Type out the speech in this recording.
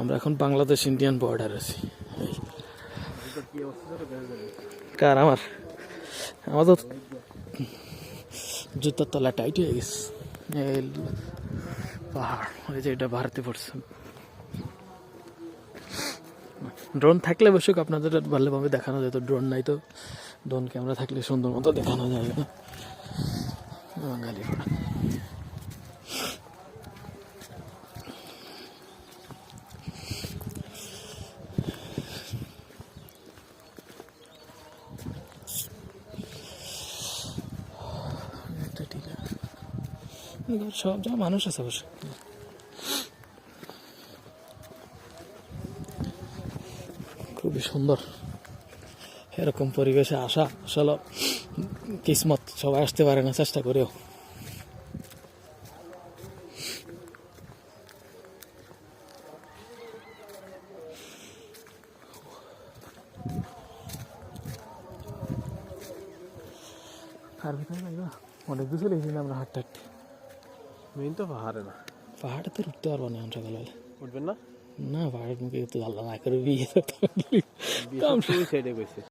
আমরা এখন Bangladesh Indian border আছি। কার? আমার তো জুতার তলা টাইট হয়ে গেছে। পাহাড় ওই যে এটা ভারতে পড়ছে। ড্রোন থাকলে অবশ্যই আপনাদের ভালোভাবে দেখানো যেত, ড্রোন নাই তো ড্রোন ক্যামেরা থাকলে সুন্দর মতো দেখানো যায় না। বাঙালি সব যা মানুষ আছে অবশ্য। খুবই সুন্দর এরকম পরিবেশে আসা আসলে কিসমত, সবাই আসতে পারে না চেষ্টা করেও। আর অনেক দূর চলে গেছিলাম আমরা হাঁটতে হাঁটতে। মেইন তো পাহাড়ে না, পাহাড়ে তো উঠতে পারবো না সকালবেলা। উঠবেন না? না পাহাড়ের মুখে তো আল্লাহ না করে বিয়ে সাইডে গেছে।